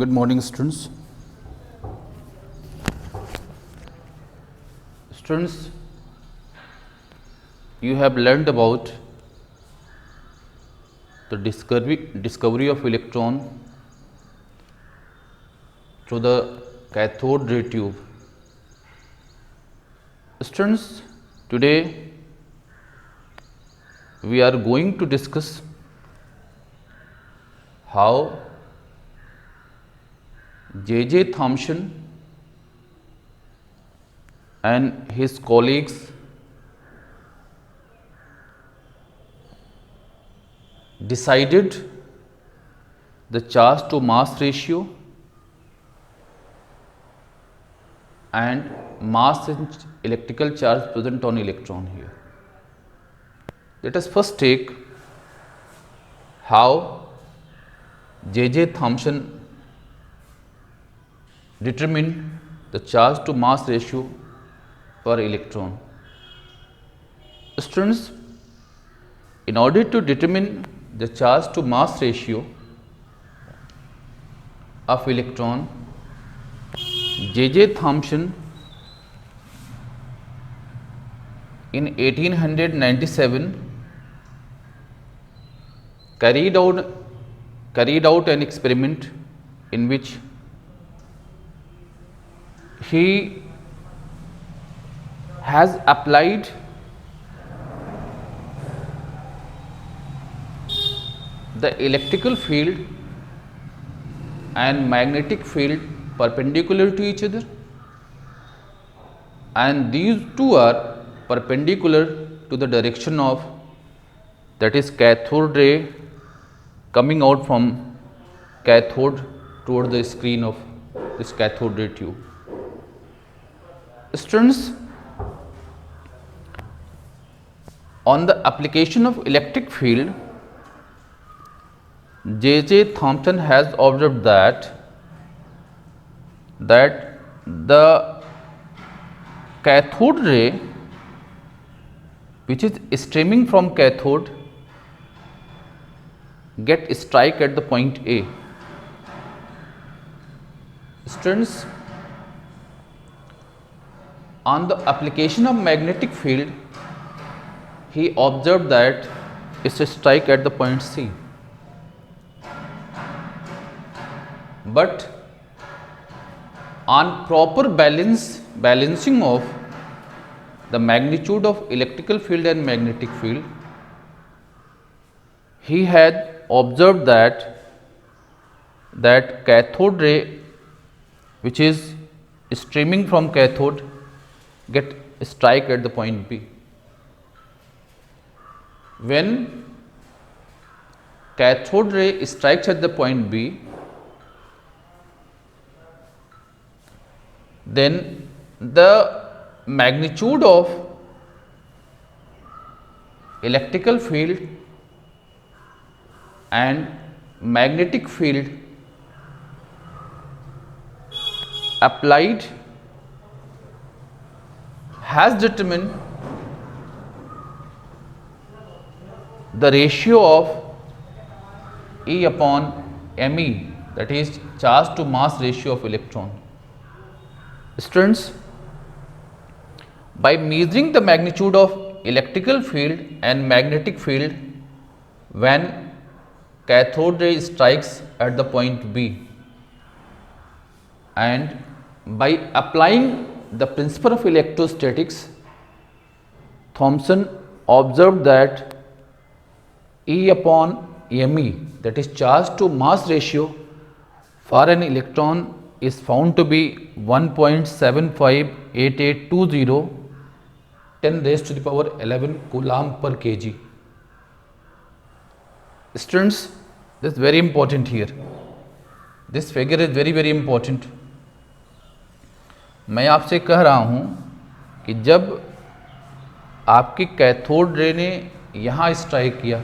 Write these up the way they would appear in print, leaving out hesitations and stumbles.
Good morning, students. Students, you have learned about the discovery of electron through the cathode ray tube. Students, today we are going to discuss how J. Thomson and his colleagues decided the charge to mass ratio and mass and electrical charge present on electron here. Let us first take how J. Thomson determined the charge to mass ratio for electron. Students, in order to determine the charge to mass ratio of electron, J. Thomson in 1897 carried out an experiment in which he has applied the electrical field and magnetic field perpendicular to each other, and these two are perpendicular to the direction of, that is, cathode ray coming out from cathode toward the screen of this cathode ray tube. Students, on the application of electric field, J. Thomson has observed that the cathode ray which is streaming from cathode get strike at the point A. Students, on the application of magnetic field, he observed that it's a strike at the point C. But on proper balancing of the magnitude of electrical field and magnetic field, he had observed that cathode ray which is streaming from cathode get strike at the point B. When cathode ray strikes at the point B, then the magnitude of electrical field and magnetic field applied has determined the ratio of E upon me, that is, charge to mass ratio of electron. Students, by measuring the magnitude of electrical field and magnetic field when cathode ray strikes at the point B, and by applying the principle of electrostatics, Thomson observed that E upon me, that is, charge to mass ratio for an electron, is found to be 1.758820 10 raised to the power 11 coulomb per kg. Students, this is very important here. This figure is very important. मैं आपसे कह रहा हूँ कि जब आपकी cathode ray ने यहाँ स्ट्राइक किया,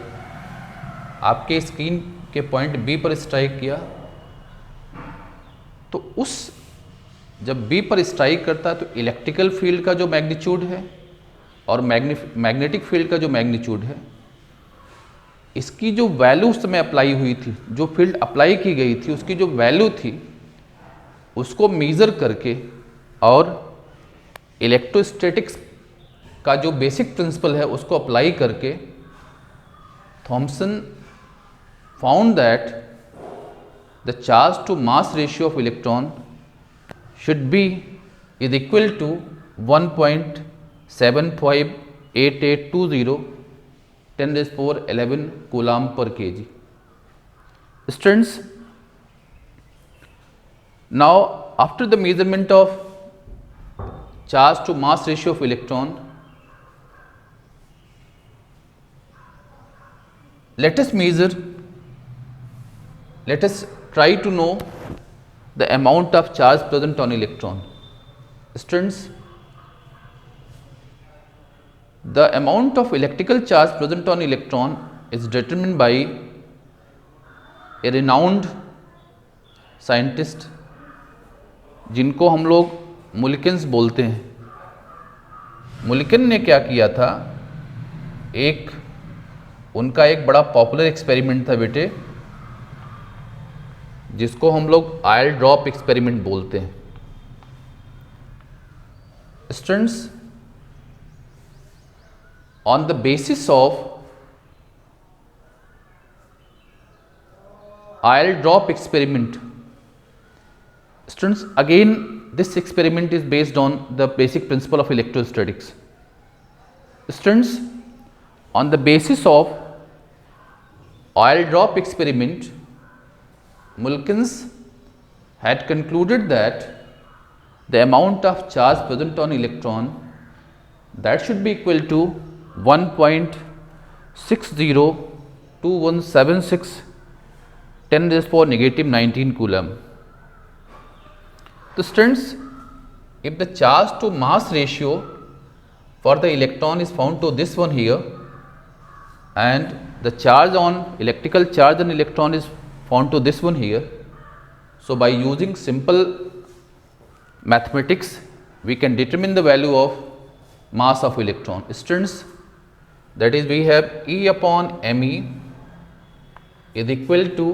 आपके स्क्रीन के पॉइंट बी पर स्ट्राइक किया, तो उस जब बी पर स्ट्राइक करता है तो इलेक्ट्रिकल फील्ड का जो मैग्नीट्यूड है और मैग्नेटिक फील्ड का जो मैग्नीट्यूड है, इसकी जो वैल्यू उस समय अप्लाई हुई थी, जो फील्ड अप्लाई की गई थी उसकी जो वैल्यू थी उसको मेज़र करके और इलेक्ट्रोस्टैटिक्स का जो बेसिक प्रिंसिपल है उसको अप्लाई करके Thomson found that the charge to mass ratio of electron should be is equal to 1.758820 10 raised to 11 coulomb per kg. Students, now after the measurement of charge to mass ratio of electron, let us try to know the amount of charge present on electron. Students, the amount of electrical charge present on electron is determined by a renowned scientist जिनको हम लोग मुल्किन्स बोलते हैं। मुल्किन ने क्या किया था, उनका एक बड़ा पॉपुलर एक्सपेरिमेंट था बेटे, जिसको हम लोग आयल ड्रॉप एक्सपेरिमेंट बोलते हैं। Students, on the basis of oil drop experiment, students again this experiment is based on the basic principle of electrostatics. Students, on the basis of oil drop experiment, Mulkins had concluded that the amount of charge present on electron that should be equal to 1.602176 10 raised to negative 19 coulomb. So students, if the charge to mass ratio for the electron is found to this one here, and the charge on electrical charge on electron is found to this one here. So by using simple mathematics we can determine the value of mass of electron. Students, that is we have E upon me is equal to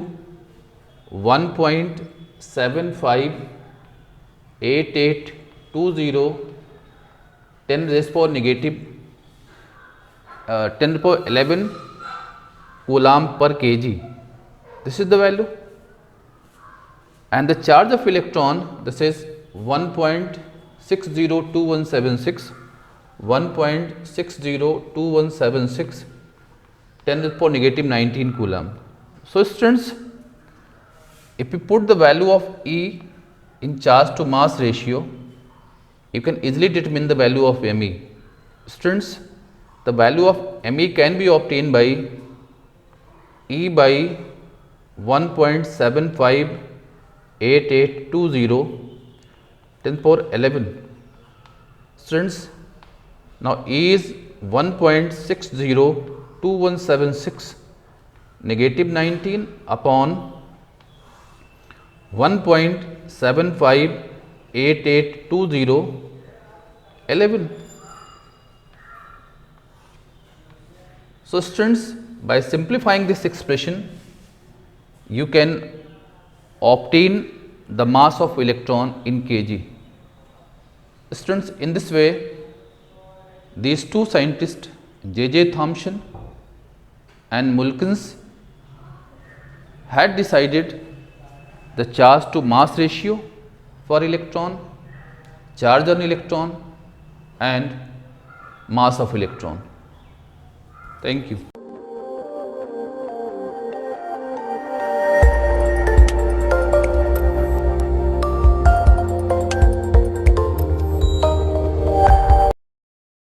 1.758820 10 raised to negative 10 to the power 11 coulomb per kg. This is the value, and the charge of electron, this is 1.602176 1.602176 10 to the power negative 19 coulomb. So students, if you put the value of E in charge to mass ratio, you can easily determine the value of Me. Students, the value of Me can be obtained by E by 1.758820 10 power 11. Students, now E is 1.602176 negative 19 upon 1.758820 11. So students, by simplifying this expression you can obtain the mass of electron in kg. Students, in this way these two scientists J.J. Thomson and Mulkins had decided the charge to mass ratio for electron, charge on electron and mass of electron. Thank you.